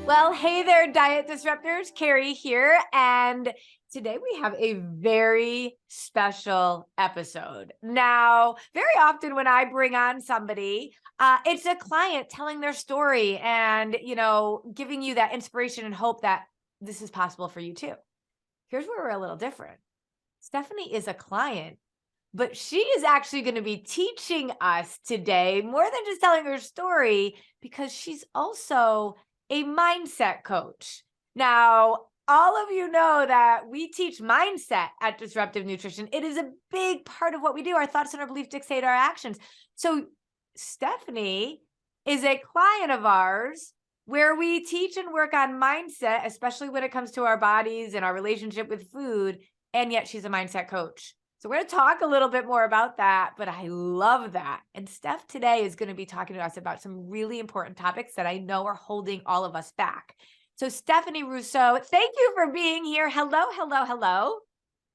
Well, hey there, Diet Disruptors. Carrie here. And today we have a very special episode. Now, very often when I bring on somebody, it's a client telling their story and, giving you that inspiration and hope that this is possible for you too. Here's where we're a little different. Stephanie is a client, but she is actually going to be teaching us today more than just telling her story because she's also a mindset coach. Now, all of you know that we teach mindset at Disruptive Nutrition. It is a big part of what we do. Our thoughts and our beliefs dictate our actions. So Stephanie is a client of ours where we teach and work on mindset, especially when it comes to our bodies and our relationship with food. And yet she's a mindset coach. So we're going to talk a little bit more about that, but I love that. And Steph today is going to be talking to us about some really important topics that I know are holding all of us back. So Stephanie Russo, thank you for being here. Hello, hello, hello.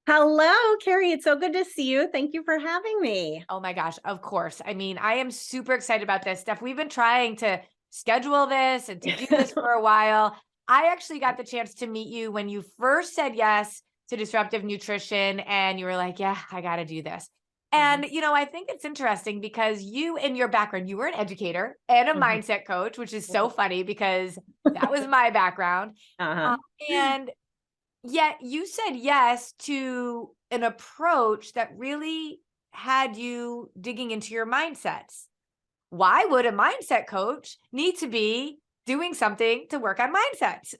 Hello, Carrie. It's so good to see you. Thank you for having me. Oh my gosh, of course. I mean, I am super excited about this, Steph. We've been trying to schedule this and to do this for a while. I actually got the chance to meet you when you first said yes to Disruptive Nutrition and you were like, yeah, I got to do this. And, I think it's interesting because you in your background, you were an educator and a mindset coach, which is so funny because that was my background. And yet you said yes to an approach that really had you digging into your mindsets. Why would a mindset coach need to be doing something to work on mindsets?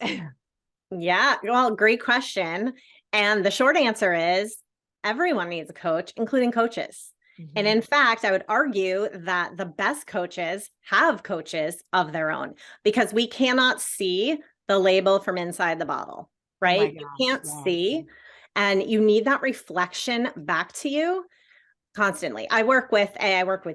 Yeah, well, great question. And the short answer is everyone needs a coach, including coaches. And in fact, I would argue that the best coaches have coaches of their own because we cannot see the label from inside the bottle, right? You can't see, and you need that reflection back to you constantly. I work with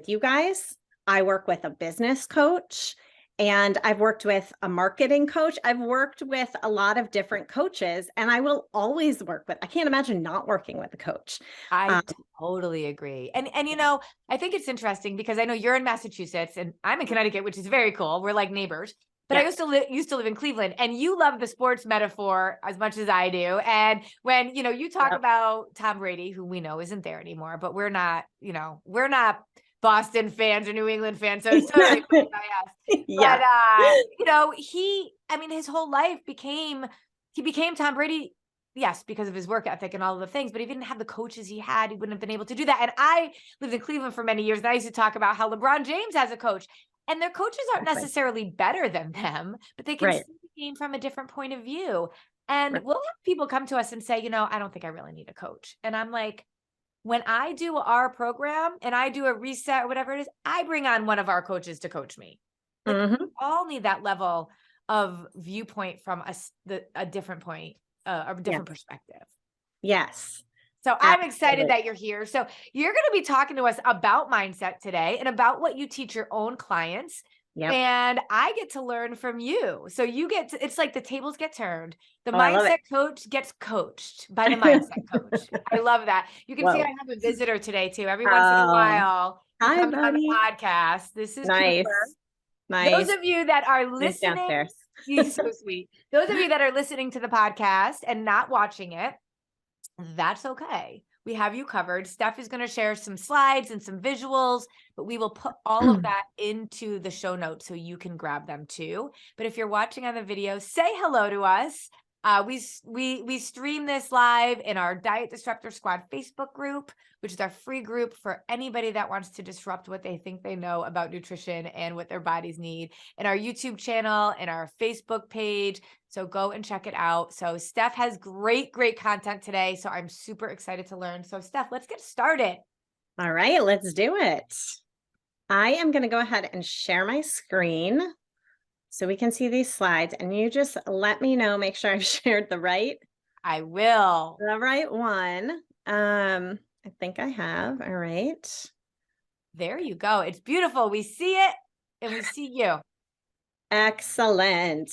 you guys. I work with a business coach. And I've worked with a marketing coach. I've worked with a lot of different coaches, and I will always I can't imagine not working with a coach. I totally agree. And I think it's interesting because I know you're in Massachusetts and I'm in Connecticut, which is very cool. We're like neighbors. But I used to live in Cleveland, and you love the sports metaphor as much as I do. And when, you talk about Tom Brady, who we know isn't there anymore, but we're not Boston fans or New England fans. So it's totally fine by us. Yeah. But, his whole life he became Tom Brady. Yes, because of his work ethic and all of the things, but he didn't have the coaches he had. He wouldn't have been able to do that. And I lived in Cleveland for many years, and I used to talk about how LeBron James has a coach, and their coaches aren't necessarily better than them, but they can see the game from a different point of view. And we'll have people come to us and say, I don't think I really need a coach. And I'm like, when I do our program and I do a reset or whatever it is, I bring on one of our coaches to coach me. We all need that level of viewpoint from a different point, a different perspective. Yes. So I'm excited that you're here. So you're going to be talking to us about mindset today and about what you teach your own clients. Yep. And I get to learn from you. So it's like the tables get turned. The mindset coach gets coached by the mindset coach. I love that. You can see I have a visitor today too. Every once in a while, he comes on the podcast. This is Cooper. Nice. Those of you that are listening, he's so sweet. Those of you that are listening to the podcast and not watching it, that's okay. We have you covered. Steph is going to share some slides and some visuals, but we will put all of that into the show notes so you can grab them too. But if you're watching on the video, say hello to us. We stream this live in our Diet Disruptor Squad Facebook group, which is our free group for anybody that wants to disrupt what they think they know about nutrition and what their bodies need, and our YouTube channel and our Facebook page. So go and check it out. So Steph has great content today. So I'm super excited to learn. So Steph, let's get started. All right, let's do it. I am going to go ahead and share my screen so we can see these slides, and you just let me know, make sure I've shared the right. I will. The right one. I think I have. All right. There you go. It's beautiful. We see it and we see you. Excellent.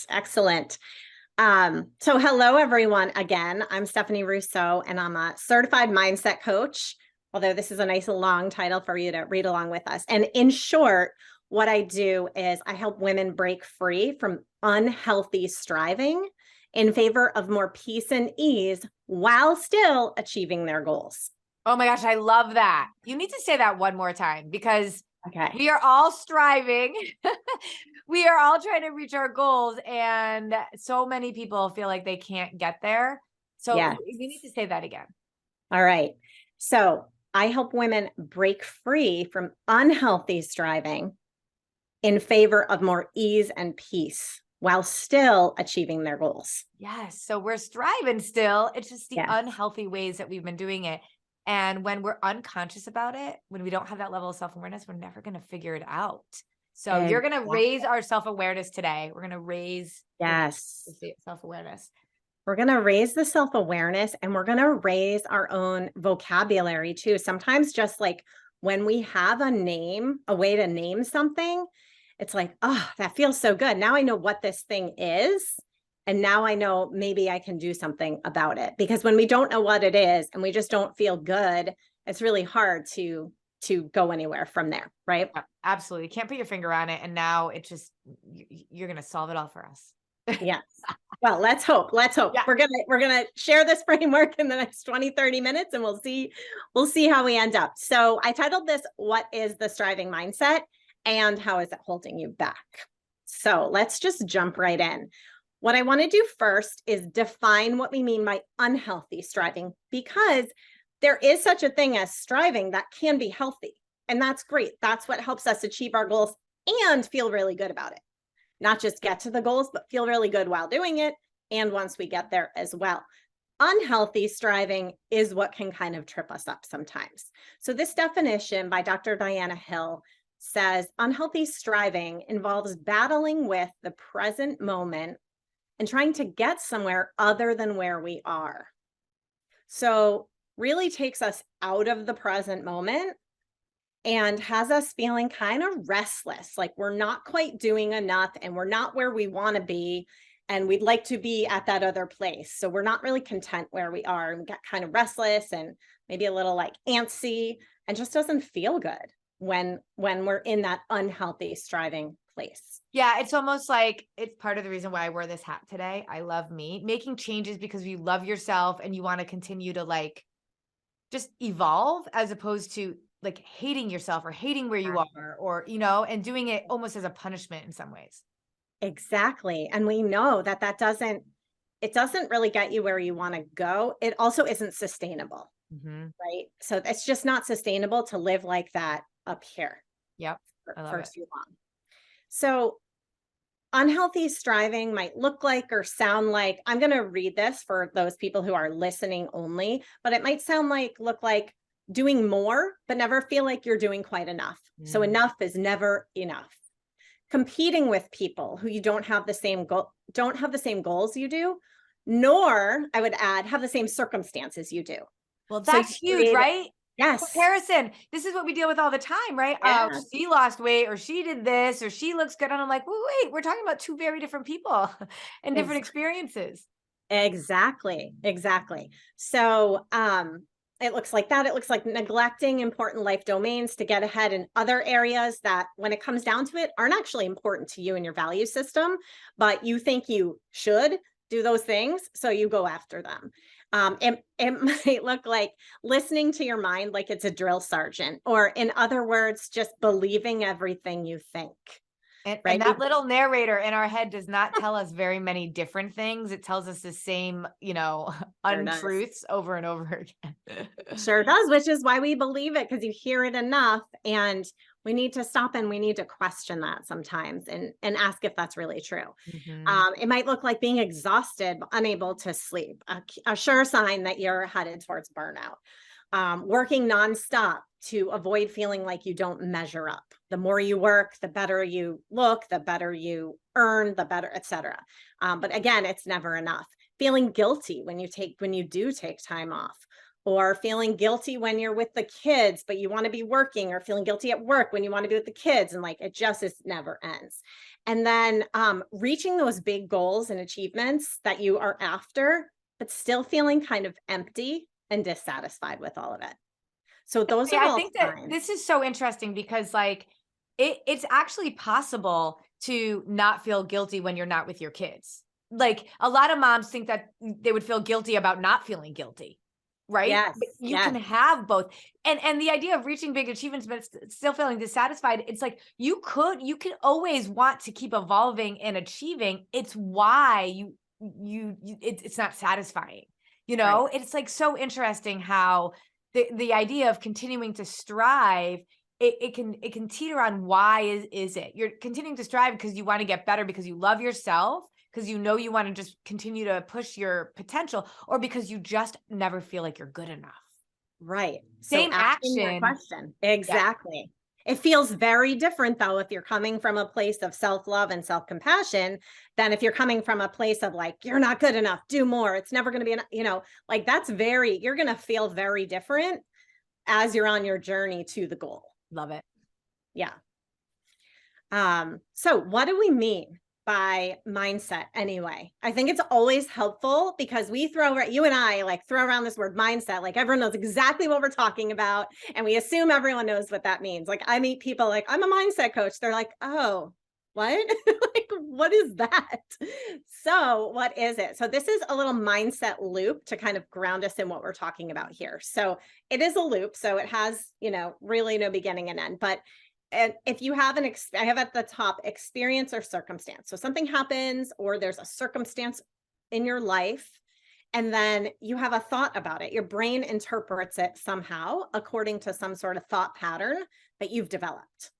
So hello, everyone. Again, I'm Stephanie Russo, and I'm a certified mindset coach, although this is a nice long title for you to read along with us. And in short, what I do is I help women break free from unhealthy striving in favor of more peace and ease while still achieving their goals. Oh my gosh, I love that. You need to say that one more time because Okay. we are all striving. We are all trying to reach our goals, and so many people feel like they can't get there. So Yeah. you need to say that again. All right. So I help women break free from unhealthy striving in favor of more ease and peace while still achieving their goals. Yes. So we're striving still. It's just the Yes. unhealthy ways that we've been doing it. And when we're unconscious about it, when we don't have that level of self-awareness, we're never going to figure it out. So you're going to Exactly. raise our self-awareness today. We're going to raise Yes. the self-awareness. We're going to raise the self-awareness and we're going to raise our own vocabulary too. Sometimes just like when we have a name, a way to name something, it's like, oh, that feels so good. Now I know what this thing is. And now I know maybe I can do something about it. Because when we don't know what it is and we just don't feel good, it's really hard to go anywhere from there, right? Yeah, absolutely. Can't put your finger on it. And now it just, you're going to solve it all for us. Yes. Well, let's hope. Let's hope. Yeah. We're going to share this framework in the next 20, 30 minutes and we'll see how we end up. So I titled this, What is the Striving Mindset and How is it Holding You Back? So let's just jump right in. What I want to do first is define what we mean by unhealthy striving, because there is such a thing as striving that can be healthy. And that's great. That's what helps us achieve our goals and feel really good about it. Not just get to the goals, but feel really good while doing it. And once we get there as well. Unhealthy striving is what can kind of trip us up sometimes. So this definition by Dr. Diana Hill says unhealthy striving involves battling with the present moment and trying to get somewhere other than where we are. So really takes us out of the present moment and has us feeling kind of restless, like we're not quite doing enough and we're not where we want to be. And we'd like to be at that other place. So we're not really content where we are and get kind of restless and maybe a little like antsy and just doesn't feel good when we're in that unhealthy striving place. Yeah, it's almost like it's part of the reason why I wear this hat today. I love me. Making changes because you love yourself and you want to continue to like just evolve as opposed to like hating yourself or hating where you are or, and doing it almost as a punishment in some ways. Exactly. And we know that it doesn't really get you where you want to go. It also isn't sustainable, right? So it's just not sustainable to live like that up here. Yep. I love For it. too long. So unhealthy striving might look like or sound like, I'm going to read this for those people who are listening only, but it might look like doing more, but never feel like you're doing quite enough. So enough is never enough. Competing with people who you don't have the same goals you do, nor I would add, have the same circumstances you do. Well, that's huge, right? Yes. Comparison. This is what we deal with all the time, right? Yeah. Oh, she lost weight or she did this or she looks good. And I'm like, wait, we're talking about two very different people and different experiences. Exactly. So it looks like that. It looks like neglecting important life domains to get ahead in other areas that, when it comes down to it, aren't actually important to you and your value system, but you think you should do those things, so you go after them. It might look like listening to your mind like it's a drill sergeant, or in other words, just believing everything you think. And that little narrator in our head does not tell us very many different things. It tells us the same, untruths over and over again. Sure does, which is why we believe it, because you hear it enough, and we need to stop and we need to question that sometimes and ask if that's really true. It might look like being exhausted, unable to sleep, a sure sign that you're headed towards burnout. Working nonstop to avoid feeling like you don't measure up. The more you work, the better you look, the better you earn, the better, etc. But again, it's never enough. Feeling guilty when you do take time off, or feeling guilty when you're with the kids, but you want to be working, or feeling guilty at work when you want to be with the kids. And like, it just never ends. And then reaching those big goals and achievements that you are after, but still feeling kind of empty and dissatisfied with all of it. So those are I all think that signs. this is so interesting because like it's actually possible to not feel guilty when you're not with your kids. Like a lot of moms think that they would feel guilty about not feeling guilty, right? Yes, But you yes, can have both. And the idea of reaching big achievements but still feeling dissatisfied, it's like you can always want to keep evolving and achieving. It's why it's not satisfying. You right. know, it's like so interesting how the idea of continuing to strive, it can teeter on why is it you're continuing to strive because you want to get better, because you love yourself, because you know you want to just continue to push your potential, or because you just never feel like you're good enough. Right. So Same asking that action. question. Yeah. Exactly. It feels very different though if you're coming from a place of self-love and self-compassion than if you're coming from a place of like, you're not good enough, do more. It's never going to be enough, like you're going to feel very different as you're on your journey to the goal. Love it. Yeah. So what do we mean by mindset anyway? I think it's always helpful because you and I like throw around this word mindset, like everyone knows exactly what we're talking about. And we assume everyone knows what that means. Like I meet people like, I'm a mindset coach. They're like, oh, what? Like, what is that? So what is it? So this is a little mindset loop to kind of ground us in what we're talking about here. So it is a loop. So it has, really no beginning and end, but and if you have I have at the top experience or circumstance. So something happens or there's a circumstance in your life, and then you have a thought about it. Your brain interprets it somehow according to some sort of thought pattern that you've developed.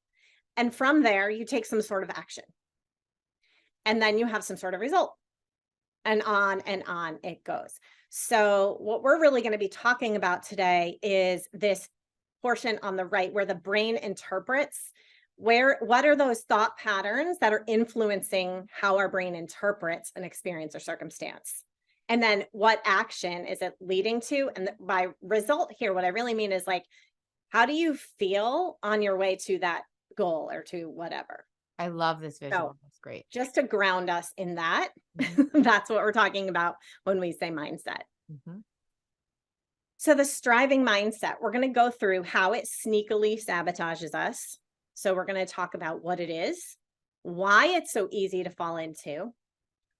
And from there, you take some sort of action. And then you have some sort of result. And on it goes. So what we're really going to be talking about today is this portion on the right where the brain interprets what are those thought patterns that are influencing how our brain interprets an experience or circumstance, and then what action is it leading to. And by result here, what I really mean is like, how do you feel on your way to that goal or to whatever. I love this visual. So That's great. just to ground us in that, Mhm. that's what we're talking about when we say mindset. Mhm. So the striving mindset, we're going to go through how it sneakily sabotages us. So we're going to talk about what it is, why it's so easy to fall into,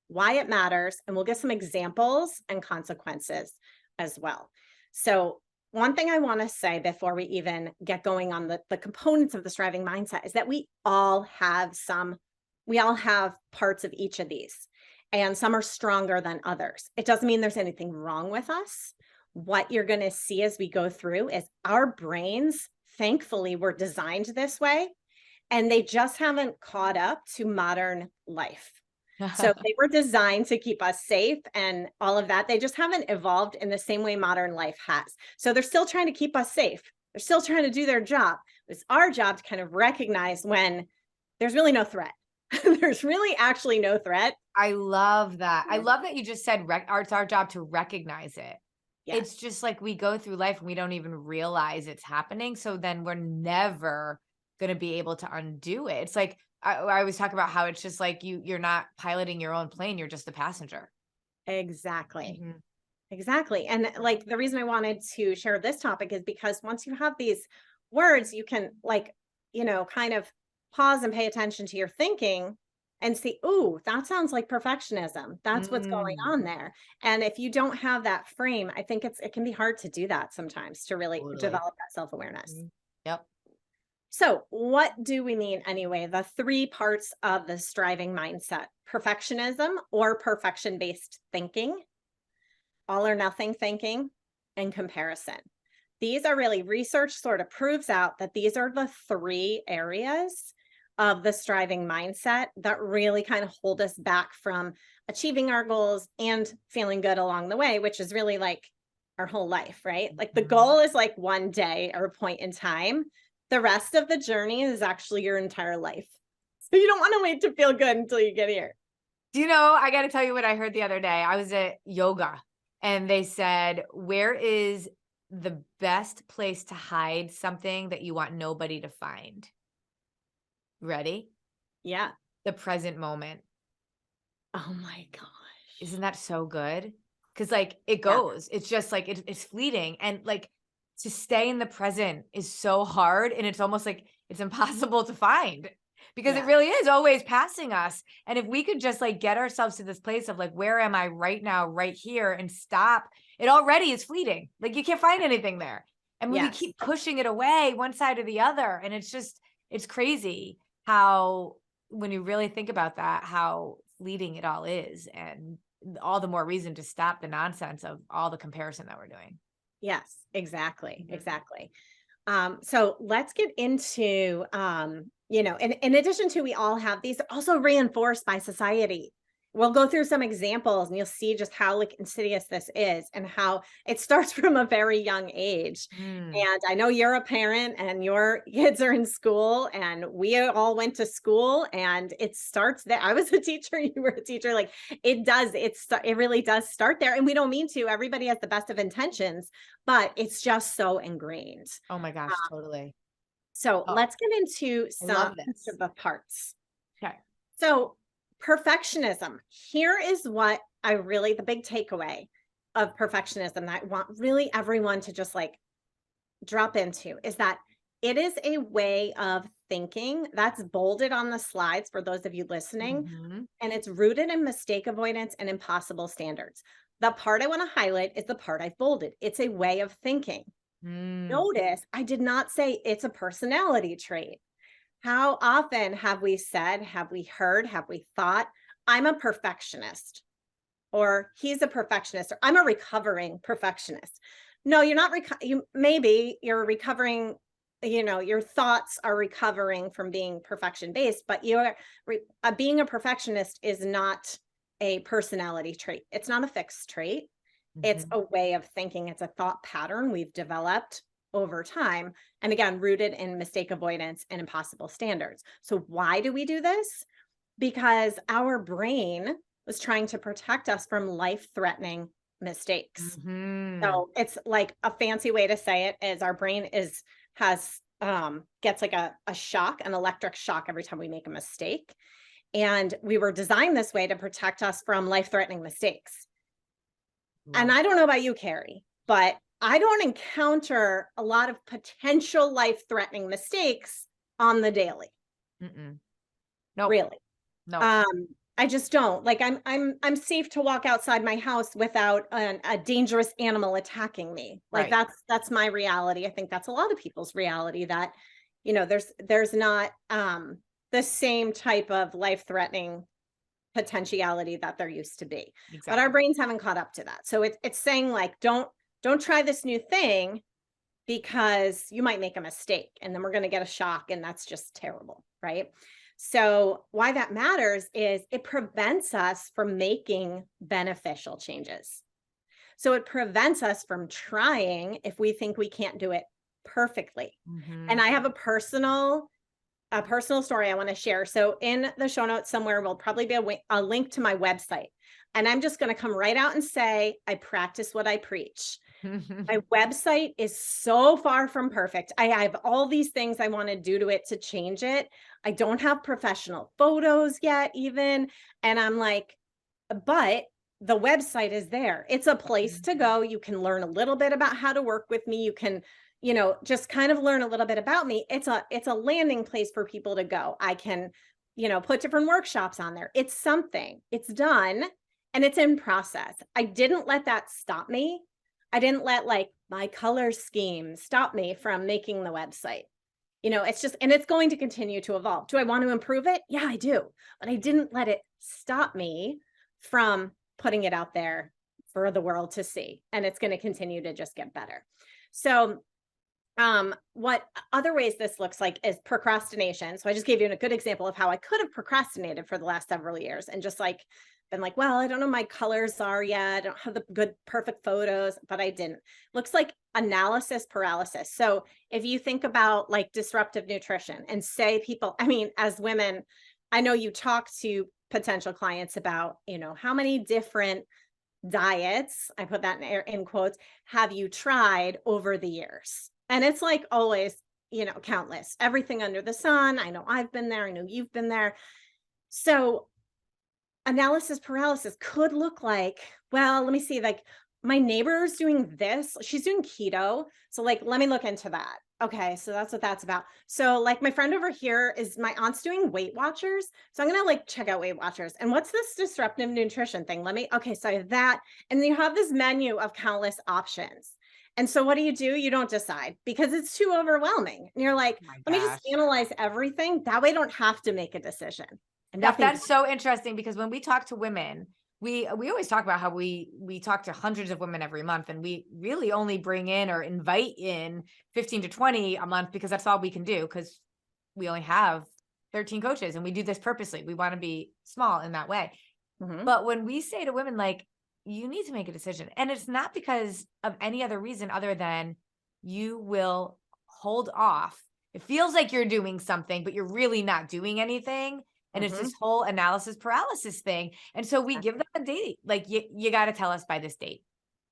why it matters, and we'll get some examples and consequences as well. So one thing I want to say before we even get going on the components of the striving mindset is that we all have parts of each of these, and some are stronger than others. It doesn't mean there's anything wrong with us. What you're going to see as we go through is our brains, thankfully, were designed this way, and they just haven't caught up to modern life. So they were designed to keep us safe and all of that. They just haven't evolved in the same way modern life has. So they're still trying to keep us safe. They're still trying to do their job. It's our job to kind of recognize when there's really no threat. There's really actually no threat. I love that. I Yeah. love that you just said it's our job to recognize it. Yes. It's just like we go through life and we don't even realize it's happening. So then we're never going to be able to undo it. It's like I always talk about how it's just like you're not piloting your own plane. You're just the passenger. Exactly. Mhm. Exactly. And like the reason I wanted to share this topic is because once you have these words, you can kind of pause and pay attention to your thinking and see, ooh, that sounds like perfectionism. That's what's going Mm, on there. And if you don't have that frame, I think it can be hard to do that sometimes to really totally. develop that self-awareness. Mhm. Yep. So, what do we mean anyway? The three parts of the striving mindset: perfectionism or perfection based thinking, all or nothing thinking, and comparison. These are really research sort of proves out that these are the three areas of the striving mindset that really kind of hold us back from achieving our goals and feeling good along the way, which is really like our whole life, right? Like the Mhm. goal is like one day or a point in time. The rest of the journey is actually your entire life. So you don't want to wait to feel good until you get here. Do you know, I got to tell you what I heard the other day. I was at yoga and they said, where is the best place to hide something that you want nobody to find? Ready? Yeah. The present moment. Oh my gosh. Isn't that so good? Because like it Yeah. goes. It's just like it's fleeting. And like to stay in the present is so hard, and it's almost like it's impossible to find because it Yeah. really is always passing us. And if we could just like get ourselves to this place of like, where am I right now, right here, and stop, it already is fleeting. Like you can't find anything there. And we Yes. keep pushing it away one side or the other. And it's crazy how, when you really think about that, how fleeting it all is. And all the more reason to stop the nonsense of all the comparison that we're doing. Yes, exactly. Mhm. Exactly. So let's get into, in addition to, we all have these, are also reinforced by society. We'll go through some examples and you'll see just how like insidious this is and how it starts from a very young age. Mm. And I know you're a parent and your kids are in school and we all went to school and it starts there. I was a teacher, you were a teacher. Like it really does start there. And we don't mean to, everybody has the best of intentions, but it's just so ingrained. Oh my gosh, totally. So Oh, let's get into I some love each this. of the parts. Okay. So perfectionism. Here is what the big takeaway of perfectionism that I want really everyone to just like drop into is that it is a way of thinking that's bolded on the slides for those of you listening, Mhm. and it's rooted in mistake avoidance and impossible standards. The part I want to highlight is the part I've bolded. It's a way of thinking. Mm. Notice I did not say it's a personality trait. How often have we said, have we heard, have we thought, I'm a perfectionist, or he's a perfectionist, or I'm a recovering perfectionist? No, you're not. Maybe you're recovering. Your thoughts are recovering from being perfection based, but being a perfectionist is not a personality trait. It's not a fixed trait. It's Mhm. a way of thinking. It's a thought pattern we've developed over time. And again, rooted in mistake avoidance and impossible standards. So, why do we do this? Because our brain was trying to protect us from life threatening mistakes. Mhm. So, it's like a fancy way to say it is our brain gets like a shock, an electric shock every time we make a mistake. And we were designed this way to protect us from life threatening mistakes. And Love. I don't know about you, Carrie, but I don't encounter a lot of potential life-threatening mistakes on the daily, Mm-mm. Nope. really. Nope. Um, I just don't. Like I'm safe to walk outside my house without a dangerous animal attacking me. Like Right. that's my reality. I think that's a lot of people's reality that, there's not the same type of life-threatening potentiality that there used to be. But our Exactly. brains haven't caught up to that. So it's saying like don't try this new thing because you might make a mistake and then we're going to get a shock and that's just terrible, right? So why that matters is it prevents us from making beneficial changes. So it prevents us from trying if we think we can't do it perfectly. And Mhm. I have a personal story I want to share. So in the show notes somewhere will probably be a link to my website. And I'm just going to come right out and say, I practice what I preach. My website is so far from perfect. I have all these things I want to do to it to change it. I don't have professional photos yet, even. And I'm like, but the website is there. It's a place to go. You can learn a little bit about how to work with me. You can, just kind of learn a little bit about me. It's a landing place for people to go. I can, put different workshops on there. It's something. It's done and it's in process. I didn't let that stop me. I didn't let like my color scheme stop me from making the website. It's just, and it's going to continue to evolve. Do I want to improve it? Yeah, I do. But I didn't let it stop me from putting it out there for the world to see. And it's going to continue to just get better. So, what other ways this looks like is procrastination. So I just gave you a good example of how I could have procrastinated for the last several years and just like been like, well, I don't know my colors are yet. I don't have the good, perfect photos, but I didn't. Looks like analysis paralysis. So if you think about like disruptive nutrition and say people, I mean, as women, I know you talk to potential clients about, how many different diets, I put that in quotes, have you tried over the years? And it's like always, countless, everything under the sun. I know I've been there. I know you've been there. So analysis paralysis could look like, well, let me see, like my neighbor's doing this. She's doing keto. So like, let me look into that. Okay. So that's what that's about. So like my friend over here is my aunt's doing Weight Watchers. So I'm going to like check out Weight Watchers. And what's this disruptive nutrition thing? Okay. So I have that. And then you have this menu of countless options. And so what do? You don't decide because it's too overwhelming. And you're like, Oh my let me just gosh. analyze everything. That way I don't have to make a decision. And That's so interesting because when we talk to women, we always talk about how we talk to hundreds of women every month, and we really only bring in or invite in 15 to 20 a month because that's all we can do, because we only have 13 coaches and we do this purposely. We want to be small in that way. Mhm. But when we say to women, like, you need to make a decision, and it's not because of any other reason other than you will hold off. It feels like you're doing something, but you're really not doing anything. And it's Mhm. this whole analysis paralysis thing. And so we give them a date, like, you got to tell us by this date.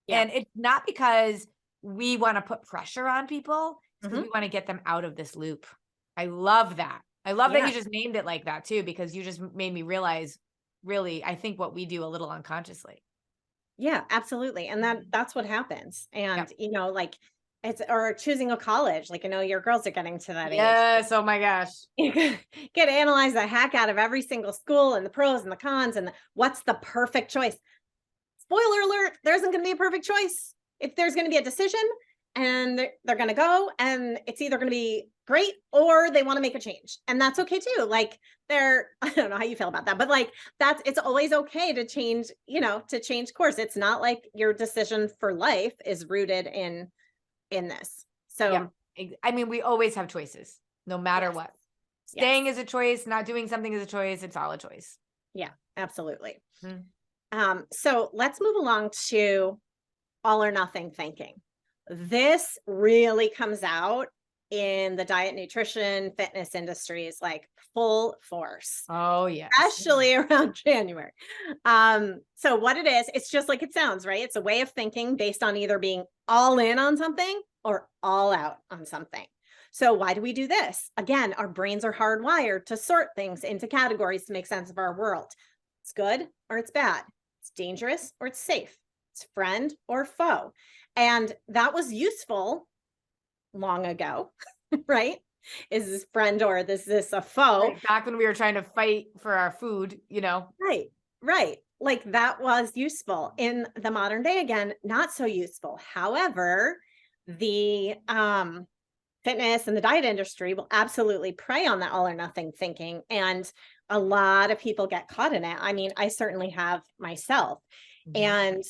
Yeah. And it's not because we want to put pressure on people, it's because Mhm. we want to get them out of this loop. I love that. I love that Yeah. you just named it like that too, because you just made me realize, really, I think what we do a little unconsciously. Yeah, absolutely. And Mhm. that's what happens. And, Yep. like it's, or choosing a college, like, your girls are getting to that age. Yes. Oh my gosh. You get to analyze the heck out of every single school and the pros and the cons and what's the perfect choice. Spoiler alert, there isn't going to be a perfect choice. If there's going to be a decision and they're going to go and it's either going to be great or they want to make a change. And that's okay too. Like I don't know how you feel about that, but like it's always okay to change, to change course. It's not like your decision for life is rooted in this. Yep. So I mean, we always have choices, no matter yes, what. yes, Staying is a choice, not doing something is a choice. It's all a choice. yeah, absolutely. Mhm. So let's move along to all or nothing thinking. This really comes out in the diet, nutrition, fitness industries like full force, Oh, yes. especially around January. So what it is, it's just like it sounds, right? It's a way of thinking based on either being all in on something or all out on something. So why do we do this? Again, our brains are hardwired to sort things into categories to make sense of our world. It's good or it's bad. It's dangerous or it's safe. It's friend or foe. And that was useful long ago, right? Is this friend or is this a foe? Right, back when we were trying to fight for our food, Right, right. Like that was useful. In the modern day, again, not so useful. However, the fitness and the diet industry will absolutely prey on that all or nothing thinking. And a lot of people get caught in it. I mean, I certainly have myself. Mhm. And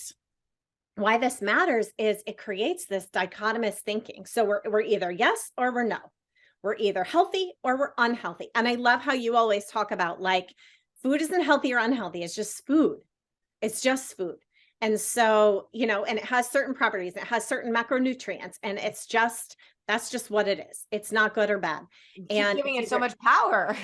why this matters is it creates this dichotomous thinking. So we're either yes or we're no. We're either healthy or we're unhealthy. And I love how you always talk about like food isn't healthy or unhealthy. It's just food. It's just food. And so, and it has certain properties, it has certain macronutrients, and that's just what it is. It's not good or bad. You keep And giving it's it so either, much power.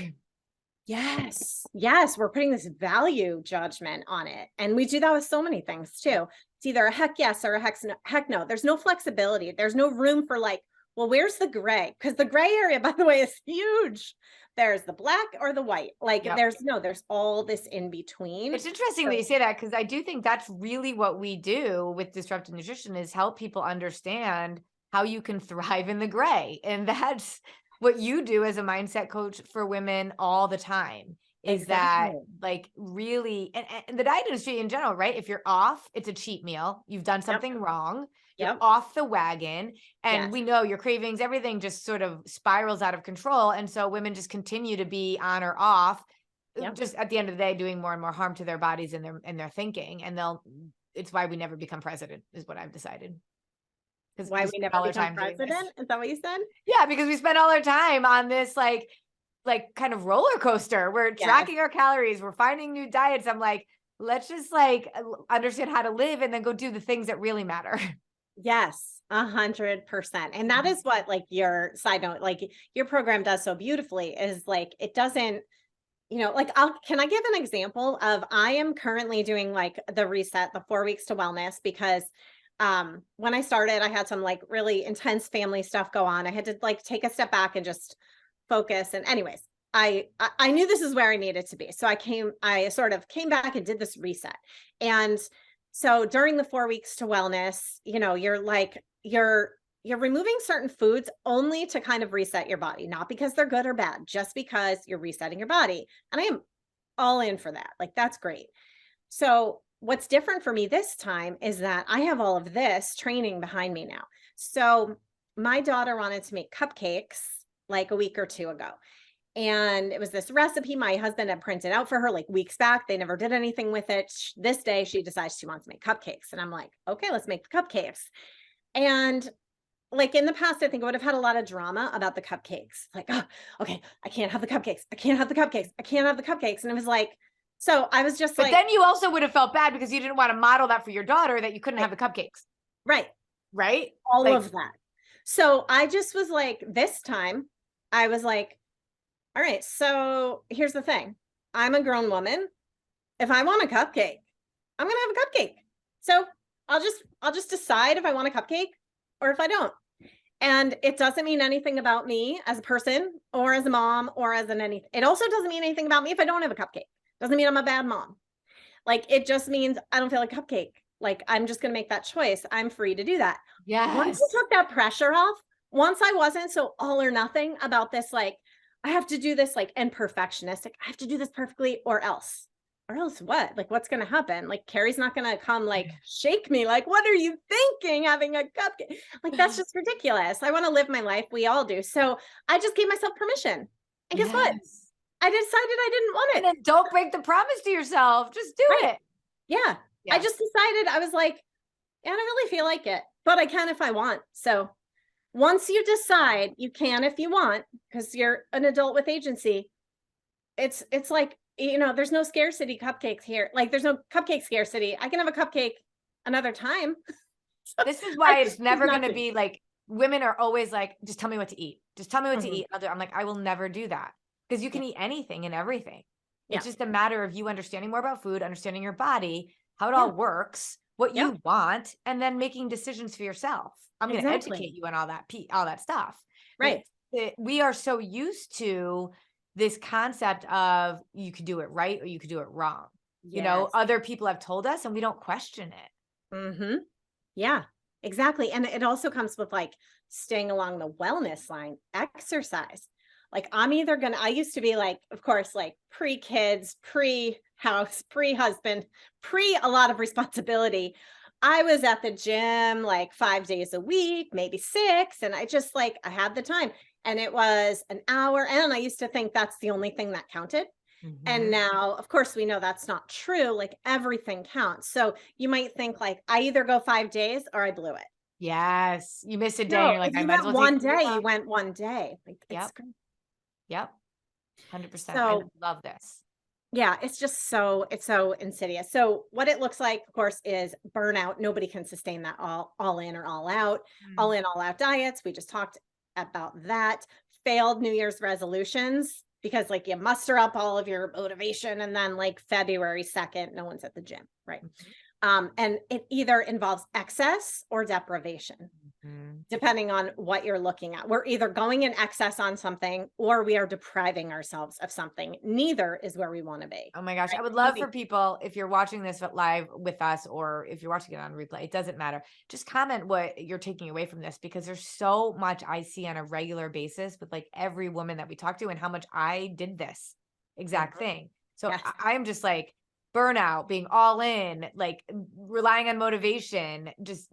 yes, yes, we're putting this value judgment on it. And we do that with so many things too. It's either a heck yes or a heck no. There's no flexibility. There's no room for like, well, where's the gray? Because the gray area, by the way, is huge. There's the black or the white. Like Yep. there's all this in between. It's interesting that you So, say that, because I do think that's really what we do with disruptive nutrition, is help people understand how you can thrive in the gray. And that's what you do as a mindset coach for women all the time, is that, exactly. like, really, and the diet industry in general, right? If you're off, it's a cheat meal. You've done Yep. something wrong. You're Yep. off the wagon. And Yes. we know your cravings, everything just sort of spirals out of control. And so women just continue to be on or off, Yep. just at the end of the day, doing more and more harm to their bodies and their thinking. And it's why we never become president, is what I've decided. Because Why we we spend never all our become time doing this. president? Is that what you said? Yeah, because we spend all our time on this like kind of roller coaster. We're Yes. tracking our calories, we're finding new diets. I'm like, let's just like understand how to live and then go do the things that really matter. Yes. 100%. And that is what like your side note, like your program does so beautifully is like, it doesn't, like can I give an example of, I am currently doing like the reset, the 4 weeks to wellness, because when I started, I had some like really intense family stuff go on. I had to like take a step back and just focus. And anyways, I knew this is where I needed to be. So I sort of came back and did this reset. And So during the 4 weeks to wellness, you're like, you're removing certain foods only to kind of reset your body, not because they're good or bad, just because you're resetting your body. And I am all in for that. Like, that's great. So what's different for me this time is that I have all of this training behind me now. So my daughter wanted to make cupcakes like a week or two ago. And it was this recipe my husband had printed out for her like weeks back. They never did anything with it. This day she decides she wants to make cupcakes. And I'm like, okay, let's make the cupcakes. And like in the past, I think I would have had a lot of drama about the cupcakes. Like, oh, okay, I can't have the cupcakes. I can't have the cupcakes. I can't have the cupcakes. And it was like, so I was just But like, then you also would have felt bad because you didn't want to model that for your daughter that you couldn't have the cupcakes. right, Right? all Like, of that. So I just was like, this time I was like, all right, so here's the thing. I'm a grown woman. If I want a cupcake, I'm gonna have a cupcake. So I'll just decide if I want a cupcake or if I don't. And it doesn't mean anything about me as a person or as a mom or as an anything. It also doesn't mean anything about me if I don't have a cupcake. Doesn't mean I'm a bad mom. Like, it just means I don't feel like a cupcake. Like, I'm just going to make that choice. I'm free to do that. Once yes. you took that pressure off, once I wasn't so all or nothing about this, like, I have to do this, like, and perfectionistic. I have to do this perfectly or else. Or else what? Like, what's going to happen? Like, Carrie's not going to come, like, shake me. Like, what are you thinking having a cupcake? Like, that's just ridiculous. I want to live my life. We all do. So I just gave myself permission. And guess what? I decided I didn't want it. And then don't break the promise to yourself. Just do Right. it. Yeah. I just decided, I was like, I don't really feel like it, but I can if I want. So once you decide you can if you want, because you're an adult with agency, it's like, there's no scarcity cupcakes here. Like, there's no cupcake scarcity. I can have a cupcake another time. This is why it's choose never not going to to. be like, women are always like, just tell me what to eat. Just tell me what to Mhm. eat. I'm like, I will never do that because you can eat anything and everything. It's Yeah. just a matter of you understanding more about food, understanding your body, how it Yeah. all works, what Yeah. you want, and then making decisions for yourself. I'm going to Exactly. educate you on all that stuff. Right. We are so used to this concept of you could do it right or you could do it wrong. Yes. Other people have told us and we don't question it. Mm-hmm. Yeah, exactly. And it also comes with like staying along the wellness line, exercise. Like, I used to be like, of course, like pre-kids, pre-house, pre-husband, pre a lot of responsibility. I was at the gym like 5 days a week, maybe 6. And I just like, I had the time and it was an hour. And I used to think that's the only thing that counted. And Mhm. now, of course, we know that's not true. Like, everything counts. So you might think like, I either go 5 days or I blew it. Yes. You miss a day and No, you're like, if I you might as went well take one 3 days day, you off. went one day. Like, it's Yep. great. Yep. 100%. I So love this. yeah, it's so insidious. So what it looks like, of course, is burnout. Nobody can sustain that all in or all out. All in, all out diets. We just talked about that. Failed New Year's resolutions, because like you muster up all of your motivation and then like February 2nd, no one's at the gym, right? Mhm. And it either involves excess or deprivation, Mhm. depending on what you're looking at. We're either going in excess on something or we are depriving ourselves of something. Neither is where we want to be. Oh my gosh. Right? I would love for people, if you're watching this live with us or if you're watching it on replay, it doesn't matter. Just comment what you're taking away from this, because there's so much I see on a regular basis with like every woman that we talk to and how much I did this exact thing. So Yes. I'm just like burnout, being all in, like relying on motivation, just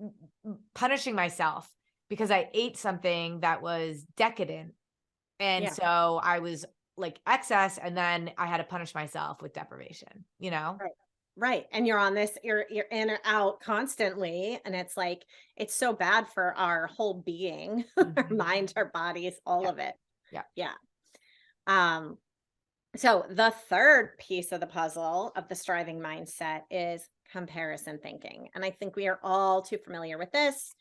punishing myself because I ate something that was decadent. And Yeah. so I was like excess, and then I had to punish myself with deprivation, Right. Right. And you're on this, you're in and out constantly. And it's like, it's so bad for our whole being, our Mhm. mind, our bodies, all Yeah. of it. Yeah. Yeah. Um, so the third piece of the puzzle of the striving mindset is comparison thinking. And I think we are all too familiar with this.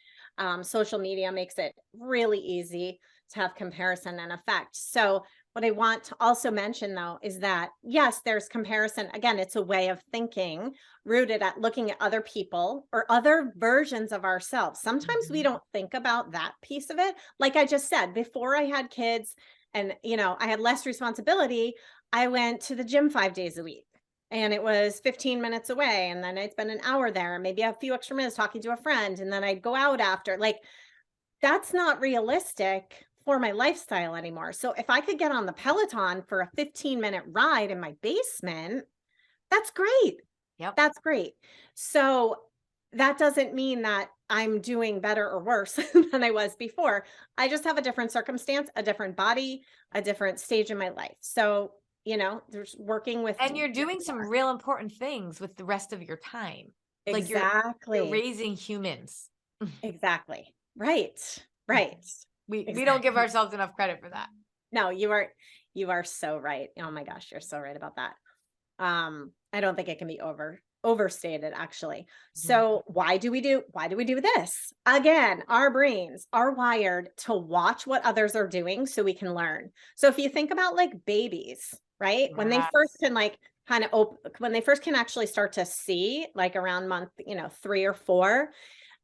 Social media makes it really easy to have comparison and effect. So what I want to also mention though is that yes, there's comparison. Again, it's a way of thinking rooted at looking at other people or other versions of ourselves. Sometimes we Mhm. don't think about that piece of it. Like I just said, before I had kids and I had less responsibility, I went to the gym 5 days a week. and it was 15 minutes away, and then I'd spend an hour there, maybe a few extra minutes talking to a friend, and then I'd go out after. Like, that's not realistic for my lifestyle anymore. So if I could get on the Peloton for a 15-minute ride in my basement, that's great. Yep. That's great. So that doesn't mean that I'm doing better or worse than I was before. I just have a different circumstance, a different body, a different stage in my life. So, there's working with. And you're doing some real important things with the rest of your time. Like you're Exactly. raising humans. Exactly. Right. Right. We don't give ourselves enough credit for that. No, you are so right. Oh my gosh, you're so right about that. I don't think it can be overstated actually. So why do we do this? Again, our brains are wired to watch what others are doing so we can learn. So if you think about like babies, right? When they first can like when they first can actually start to see, like around month, 3 or 4,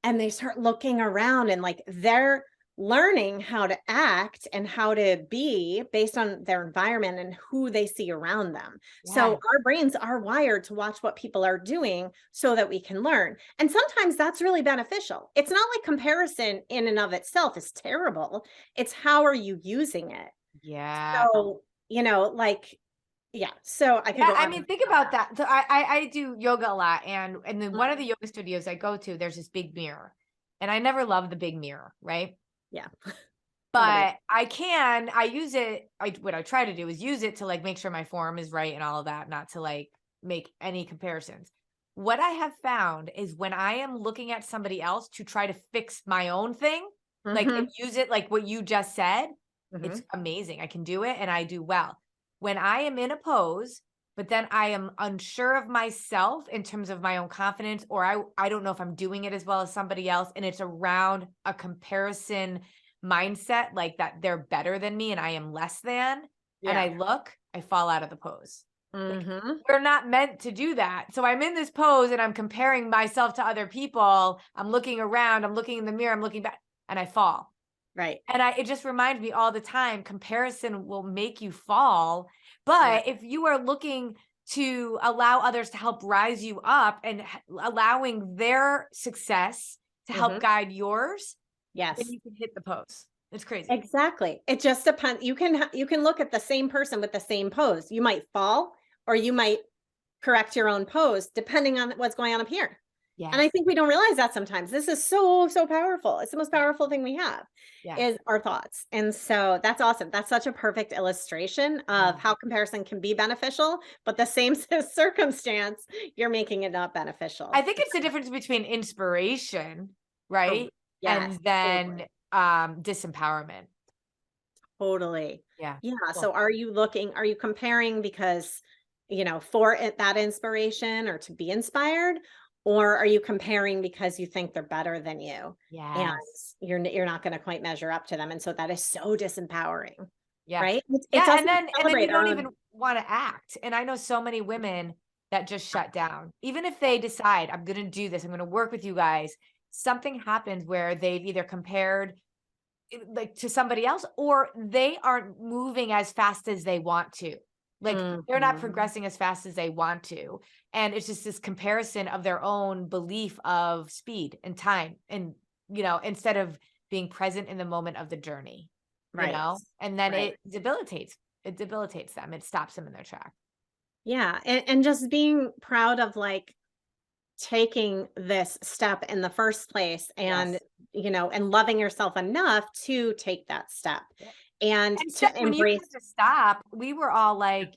and they start looking around and like they're learning how to act and how to be based on their environment and who they see around them. So our brains are wired to watch what people are doing so that we can learn. And sometimes that's really beneficial. It's not like comparison in and of itself is terrible. It's how are you using it? Yeah. So, so I could go I on mean, think about that. So I do yoga a lot, and then one of the yoga studios I go to, there's this big mirror, and I never loved the big mirror, right? Yeah. But I use it. What I try to do is use it to like make sure my form is right and all of that, not to like make any comparisons. What I have found is when I am looking at somebody else to try to fix my own thing, like and use it like what you just said, it's amazing. I can do it and I do well. When I am in a pose, but then I am unsure of myself in terms of my own confidence, or I don't know if I'm doing it as well as somebody else, and it's around a comparison mindset, like that they're better than me and I am less than, and I fall out of the pose. Like, we're not meant to do that. So I'm in this pose and I'm comparing myself to other people. I'm looking around, I'm looking in the mirror, I'm looking back, and I fall. Right. And it just reminds me all the time, comparison will make you fall. But if you are looking to allow others to help rise you up and allowing their success to help guide yours, then you can hit the pose. It's crazy. Exactly. It just depends. You can look at the same person with the same pose. You might fall or you might correct your own pose depending on what's going on up here. Yeah. And I think we don't realize that sometimes. This is so powerful. It's the most powerful thing we have is our thoughts. And so that's awesome. That's such a perfect illustration of how comparison can be beneficial, but the same circumstance, you're making it not beneficial. I think it's the difference between inspiration, right? And then disempowerment. Totally. Yeah. Yeah. Cool. So are you comparing because, for that inspiration or to be inspired? Or are you comparing because you think they're better than you? And you're not going to quite measure up to them. And so that is so disempowering. Yeah. Right. And then you don't even want to act. And I know so many women that just shut down. Even if they decide, I'm going to do this, I'm going to work with you guys, something happens where they've either compared like to somebody else, or they aren't moving as fast as they want to. Like they're not progressing as fast as they want to. And it's just this comparison of their own belief of speed and time. And, instead of being present in the moment of the journey, and then it debilitates them. It stops them in their track. Yeah. And just being proud of like taking this step in the first place and, and loving yourself enough to take that step. And to embrace. When you had to stop, we were all like,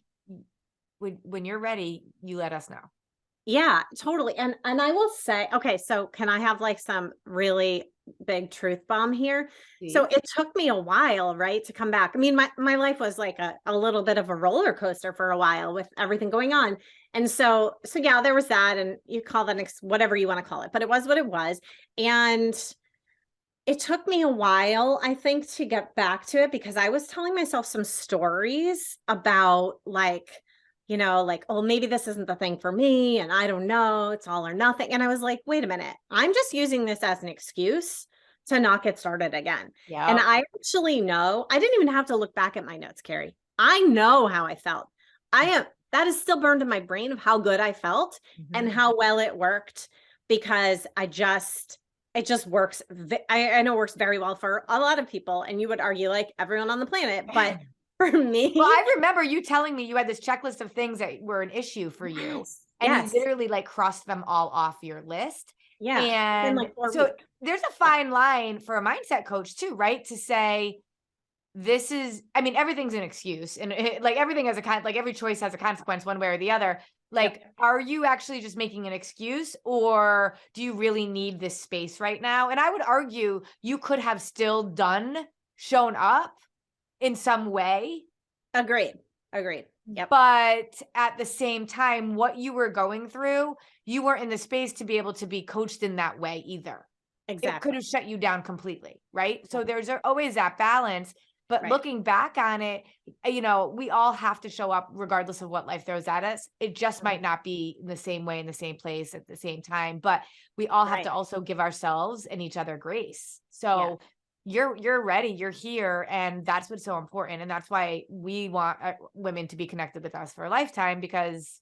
when you're ready, you let us know. Yeah, totally. And I will say, okay, so can I have like some really big truth bomb here? So it took me a while, right, to come back. I mean, my life was like a little bit of a roller coaster for a while with everything going on. And so yeah, there was that, and you call that whatever you want to call it, but it was what it was. And it took me a while, I think, to get back to it because I was telling myself some stories about like, oh, maybe this isn't the thing for me. And I don't know, it's all or nothing. And I was like, wait a minute, I'm just using this as an excuse to not get started again. Yeah. And I actually know, I didn't even have to look back at my notes, Carrie. I know how I felt. that is still burned in my brain of how good I felt and how well it worked, because it just works. I know it works very well for a lot of people, and you would argue like everyone on the planet, but for me. Well, I remember you telling me you had this checklist of things that were an issue for you, Yes, and you yes. literally like crossed them all off your list. Yeah, within And like 4 so weeks. there's a fine line for a mindset coach too, right? To say, this is, I mean, everything's an excuse, and like everything has like every choice has a consequence one way or the other. Like, are you actually just making an excuse, or do you really need this space right now? And I would argue you could have still shown up in some way. Agreed. Yep. But at the same time, what you were going through, you weren't in the space to be able to be coached in that way either. It could Exactly. have shut you down completely, right? So there's always that balance. But Right. looking back on it, we all have to show up regardless of what life throws at us. It just might not be the same way in the same place at the same time, but we all have Right. to also give ourselves and each other grace. Yeah. So you're ready, you're here, and that's what's so important. And that's why we want women to be connected with us for a lifetime, because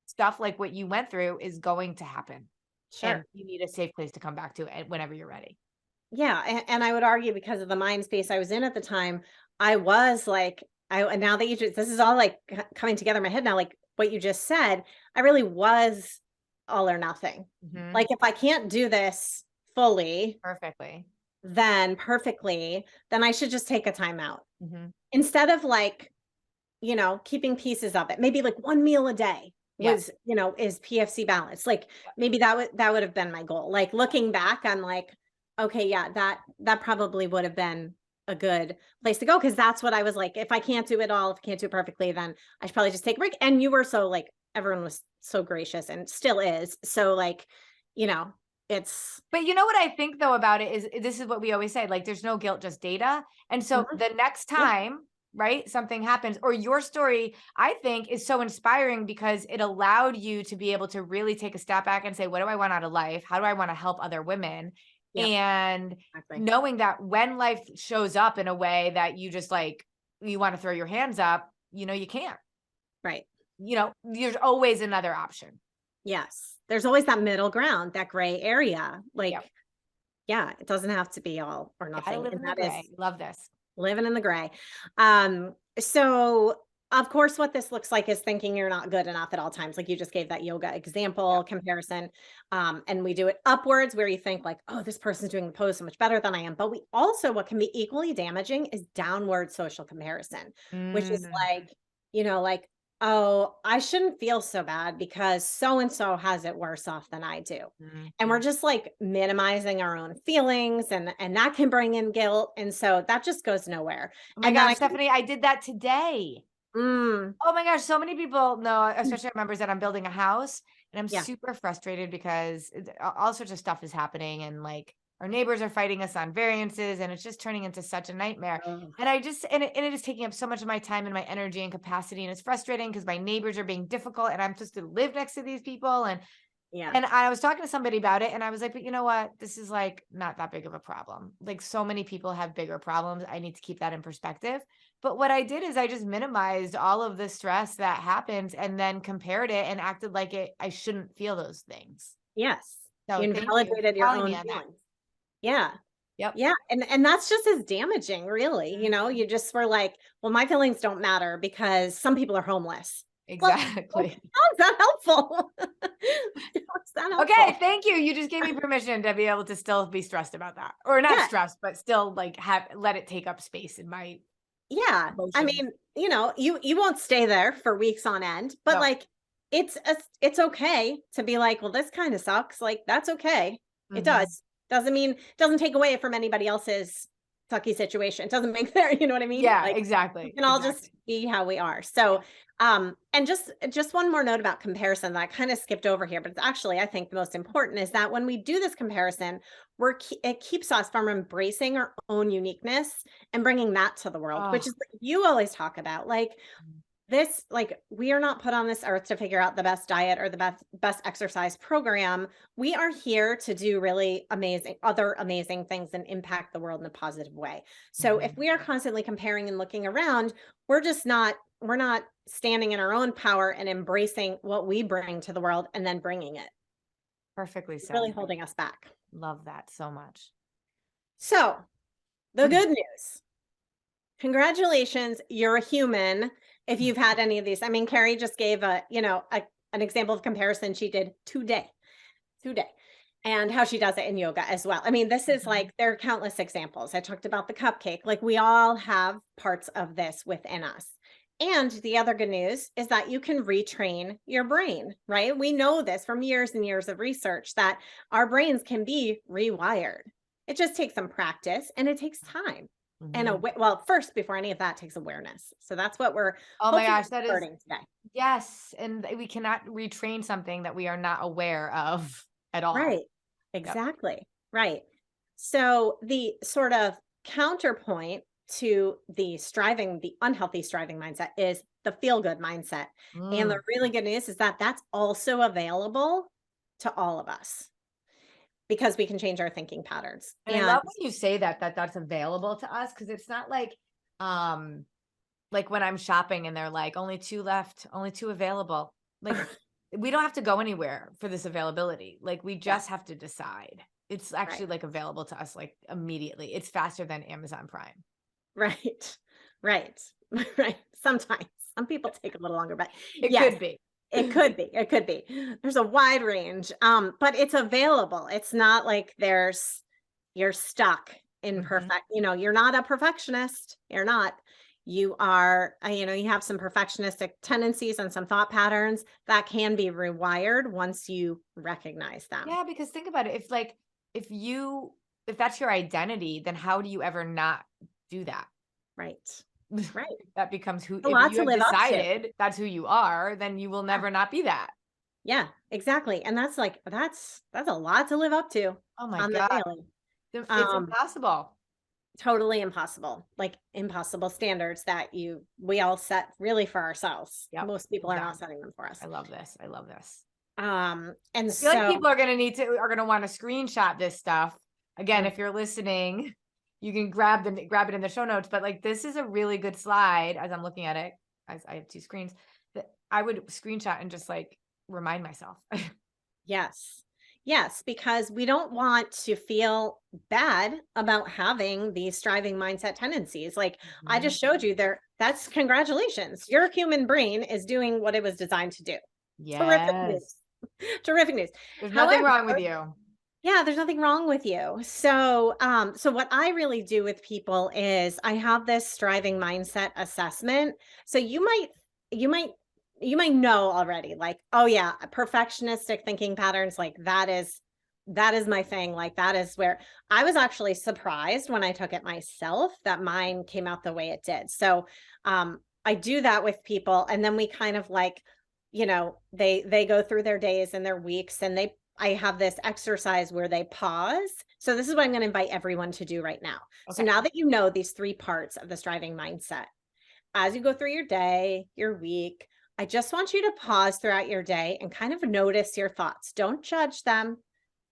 stuff like what you went through is going to happen. Sure. And you need a safe place to come back to it whenever you're ready. Yeah, and I would argue because of the mind space I was in at the time, I was like, and now that this is all like coming together in my head now, like what you just said, I really was all or nothing. Like if I can't do this fully, Perfectly. then perfectly, then I should just take a time out. Instead of like, keeping pieces of it. Maybe like one meal a day was, is PFC balance. Like maybe that would have been my goal. Like looking back, I'm like, okay, yeah, that probably would have been a good place to go, because that's what I was like. If I can't do it all, if I can't do it perfectly, then I should probably just take a break. And you were so like, everyone was so gracious and still is. So like, it's. But you know what I think though about it is, this is what we always say, like there's no guilt, just data. And so the next time, right, something happens, or your story, I think, is so inspiring because it allowed you to be able to really take a step back and say, what do I want out of life? How do I want to help other women? And knowing that when life shows up in a way that you just like, you want to throw your hands up, you can't. Right. There's always another option. Yes. There's always that middle ground, that gray area. Like, yeah, it doesn't have to be all or nothing. Live in the gray. Love this. Living in the gray. So of course, what this looks like is thinking you're not good enough at all times. Like you just gave that yoga example comparison. And we do it upwards where you think like, oh, this person's doing the pose so much better than I am. But we also, what can be equally damaging is downward social comparison, which is like, like, oh, I shouldn't feel so bad because so-and-so has it worse off than I do. And we're just like minimizing our own feelings, and that can bring in guilt. And so that just goes nowhere. Oh my gosh, Stephanie, I did that today. Oh my gosh, so many people know, especially our members, that I'm building a house, and I'm super frustrated because all sorts of stuff is happening, and like our neighbors are fighting us on variances, and it's just turning into such a nightmare. And it is taking up so much of my time and my energy and capacity, and it's frustrating because my neighbors are being difficult, and I'm supposed to live next to these people. And I was talking to somebody about it, and I was like, but you know what? This is like not that big of a problem. Like so many people have bigger problems. I need to keep that in perspective. But what I did is I just minimized all of the stress that happens and then compared it and acted like I shouldn't feel those things. Yes. So you invalidated your own feelings. Yeah. Yep. Yeah. And that's just as damaging, really. You just were like, well, my feelings don't matter because some people are homeless. Exactly. Well, how is that helpful? Okay, thank you. You just gave me permission to be able to still be stressed about that. Or not stressed, but still like let it take up space in my emotions. I mean, you won't stay there for weeks on end, but like it's okay to be like, well, this kind of sucks. Like that's okay. It doesn't take away from anybody else's sucky situation. It doesn't make there, you know what I mean? Yeah, like, exactly. We can all just be how we are. So, and just one more note about comparison that I kind of skipped over here, but it's actually, I think the most important is that when we do this comparison, it keeps us from embracing our own uniqueness and bringing that to the world, which is what you always talk about. Like, this, like, we are not put on this earth to figure out the best diet or the best exercise program. We are here to do really other amazing things and impact the world in a positive way. So if we are constantly comparing and looking around, we're not standing in our own power and embracing what we bring to the world and then bringing it. Perfectly It's said. really holding us back. Love that so much. So the good news, congratulations, you're a human. If you've had any of these, I mean, Carrie just gave an example of comparison she did today, and how she does it in yoga as well. I mean, this is like, there are countless examples. I talked about the cupcake. Like, we all have parts of this within us. And the other good news is that you can retrain your brain, right? We know this from years and years of research that our brains can be rewired. It just takes some practice and it takes time. And well, first, before any of that, takes awareness. So that's what we're Oh my gosh, that is starting today. yes. And we cannot retrain something that we are not aware of at all. Right. Exactly. Right. So the sort of counterpoint to the unhealthy striving mindset is the feel-good mindset. And the really good news is that that's also available to all of us, because we can change our thinking patterns. And I love when you say that's available to us, because it's not like when I'm shopping and they're like, only 2 left, only 2 available. Like, we don't have to go anywhere for this availability. Like, we just have to decide. It's actually like available to us like immediately. It's faster than Amazon Prime. Right. Right. Right. Sometimes some people take a little longer, but It could be. It could be. It could be. There's a wide range, but it's available. It's not like you're stuck in perfect, you're not a perfectionist. You're not. You are, you have some perfectionistic tendencies and some thought patterns that can be rewired once you recognize them. Yeah, because think about it. If that's your identity, then how do you ever not do that? Right. Right. That becomes who, A lot if you to have live up to. decided that's who you are, then you will never not be that. Yeah, exactly. And that's a lot to live up to Oh my on the God. daily. It's impossible. Totally impossible. Like, impossible standards that we all set really for ourselves. Yep, Most people are not setting them for us. I love this. I love this. And I feel like people are going to want to screenshot this stuff. Again, if you're listening, you can grab it in the show notes, but like, this is a really good slide as I'm looking at it, as I have 2 screens, that I would screenshot and just like remind myself. Yes. Yes, because we don't want to feel bad about having these striving mindset tendencies. Like, I just showed you there, that's congratulations. Your human brain is doing what it was designed to do. Yes. Terrific news. Terrific news. There's nothing wrong with you. Yeah, there's nothing wrong with you. So, so what I really do with people is I have this striving mindset assessment. So you might know already, like, oh yeah, perfectionistic thinking patterns, like that is my thing. Like, that is where I was actually surprised when I took it myself that mine came out the way it did. So, I do that with people, and then we kind of like, they go through their days and their weeks, and I have this exercise where they pause. So this is what I'm going to invite everyone to do right now. Okay. So now that you know these 3 parts of the striving mindset, as you go through your day, your week, I just want you to pause throughout your day and kind of notice your thoughts. Don't judge them.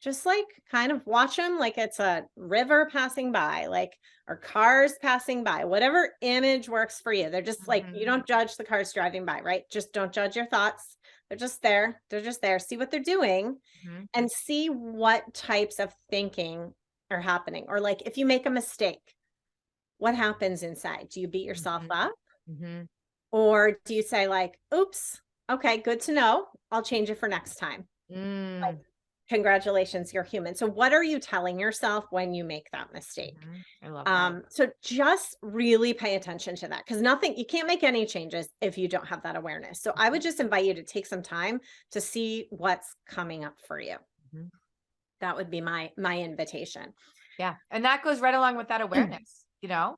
Just like kind of watch them like it's a river passing by, like, or cars passing by, whatever image works for you. They're just like, you don't judge the cars driving by, right? Just don't judge your thoughts. They're just there. They're just there. See what they're doing and see what types of thinking are happening. Or like, if you make a mistake, what happens inside? Do you beat yourself up? Or do you say like, oops, okay, good to know. I'll change it for next time. Like, congratulations, you're human. So what are you telling yourself when you make that mistake? I love that. So just really pay attention to that, because you can't make any changes if you don't have that awareness. So I would just invite you to take some time to see what's coming up for you. That would be my invitation. Yeah. And that goes right along with that awareness, Yeah,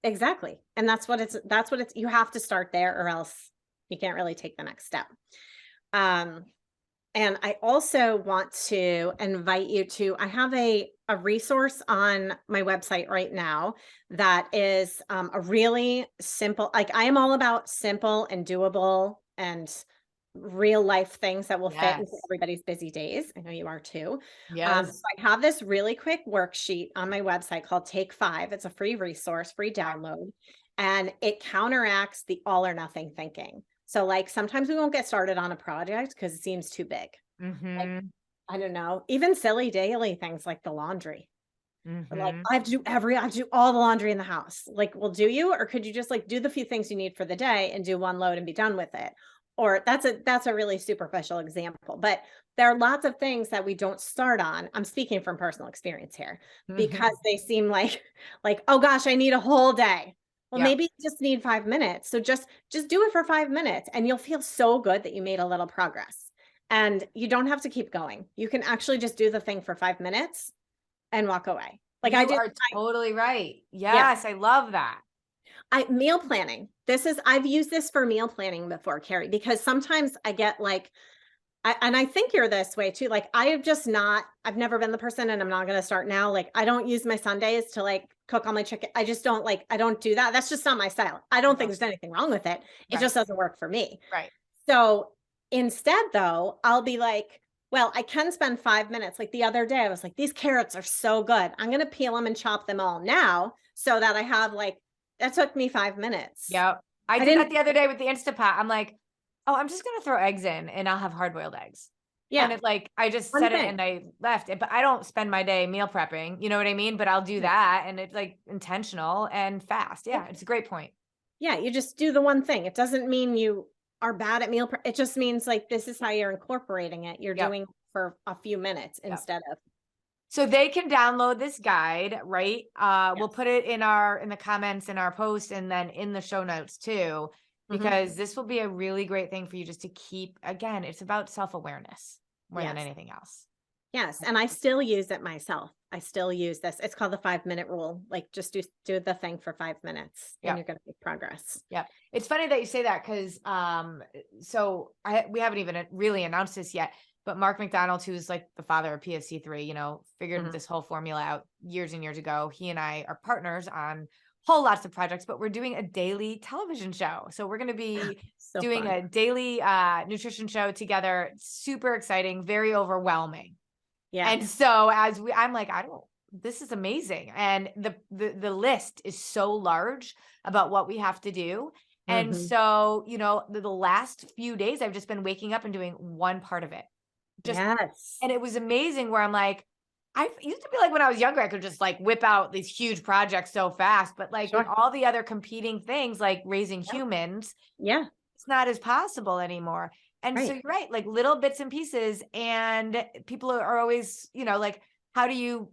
exactly. And that's what it's, you have to start there, or else you can't really take the next step. And I also want to invite you to, I have a resource on my website right now that is a really simple, like I am all about simple and doable and real life things that will fit into Yes. everybody's busy days. I know you are too. So Yes. I have this really quick worksheet on my website called Take Five. It's a free resource, free download, and it counteracts the all or nothing thinking. So like sometimes we won't get started on a project because it seems too big. Like, Mm-hmm. I don't know, even silly daily things like the laundry. Or like, Mm-hmm. I have to do all the laundry in the house. Like, well, do you? Or could you just like do the few things you need for the day and do one load and be done with it? Or that's a really superficial example. But there are lots of things that we don't start on. I'm speaking from personal experience here because Mm-hmm. they seem like oh gosh, I need a whole day. Well, Yeah. maybe you just need 5 minutes. So just do it for 5 minutes and you'll feel so good that you made a little progress. And you don't have to keep going. You can actually just do the thing for 5 minutes and walk away. Like I You did are totally right. yeah, Yes, I love that. I meal planning. I've used this for meal planning before, Carrie, because sometimes I get like and I think you're this way too. Like I've never been the person and I'm not going to start now. Like I don't use my Sundays to like cook all my chicken. I don't do that. That's just not my style. I don't think No. there's anything wrong with it. It Right. just doesn't work for me. Right. So instead, though, I'll be like, well, I can spend 5 minutes. Like the other day, I was like, these carrots are so good. I'm going to peel them and chop them all now so that I have like, that took me 5 minutes. Yep. I I did that didn't, the other day with the Instapot. I'm like, oh, I'm just gonna throw eggs in and I'll have hard-boiled eggs. And yeah, it's like I just one said it thing. and I left it, but I don't spend my day meal prepping. You know what I mean? But I'll do Right. that and it's like intentional and fast. Yeah. Yeah, it's a great point. Yeah. You just do the one thing. It doesn't mean you are bad at it just means like this is how you're incorporating it. You're Yep. doing for a few minutes Yep. instead of, So they can download this guide, right? We'll yes. put it in the comments in our post and then in the show notes too, Mhm. because this will be a really great thing for you just to keep, again, it's about self-awareness more than Yes. anything else. Yes, and I still use it myself. I still use this. It's called the 5-minute rule. Like just do the thing for 5 minutes and Yeah. you're gonna make progress. Yeah. It's funny that you say that because so we haven't even really announced this yet, but Mark McDonald, who's like the father of PSC3, figured Mhm. this whole formula out years and years ago. He and I are partners on whole lots of projects, but we're doing a daily television show. So we're going to be So doing fun. a daily nutrition show together. Super exciting, very overwhelming. Yeah. And so I'm like, this is amazing. And the list is so large about what we have to do. And Mhm. so, the last few days I've just been waking up and doing one part of it. Just, Yes. and it was amazing where I'm like, I used to be like when I was younger, I could just like whip out these huge projects so fast, but like with Sure. all the other competing things like raising Yep. humans, Yeah. it's not as possible anymore. And so Right. you're right, like little bits and pieces. And people are always, like, how do you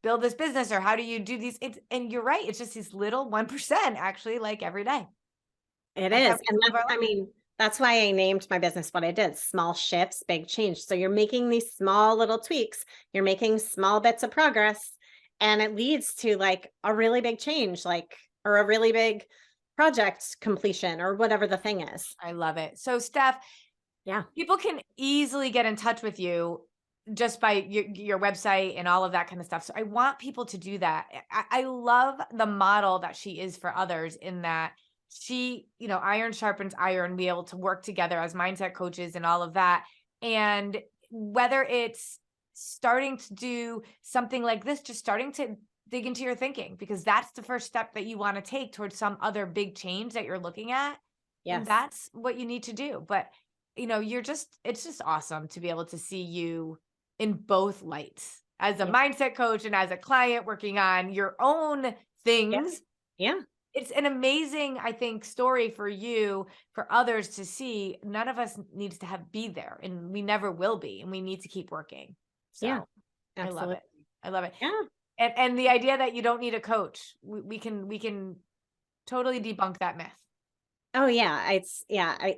build this business or how do you do these? And you're right. It's just these little 1% actually, like every day. It That's how is. we And live our life. that's why I named my business what I did. Small shifts, big change. So you're making these small little tweaks. You're making small bits of progress and it leads to like a really big change, like or a really big project completion or whatever the thing is. I love it. So, Steph, Yeah. people can easily get in touch with you just by your website and all of that kind of stuff. So I want people to do that. I love the model that she is for others in that she, iron sharpens iron, be able to work together as mindset coaches and all of that. And whether it's starting to do something like this, just starting to dig into your thinking, because that's the first step that you want to take towards some other big change that you're looking at. And Yes. that's what you need to do. But it's just awesome to be able to see you in both lights as a Yeah. mindset coach and as a client working on your own Yeah. things. Yeah. It's an amazing, I think, story for you, for others to see. None of us needs to be there and we never will be. And we need to keep working. Yeah. So I love Absolutely. it. I love it. Yeah. And the idea that you don't need a coach, we can totally debunk that myth. Oh yeah.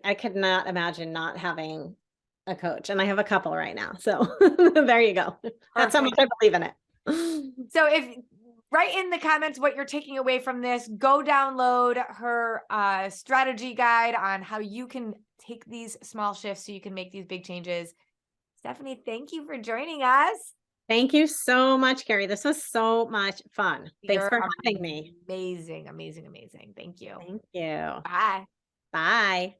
I could not imagine not having a coach. And I have a couple right now. So there you go. That's how much Perfect. I believe in it. So if write in the comments what you're taking away from this, go download her strategy guide on how you can take these small shifts so you can make these big changes. Stephanie, thank you for joining us. Thank you so much, Carrie. This was so much fun. Thanks You're for having me. amazing, amazing, amazing. Thank you. Thank you. Bye. Bye.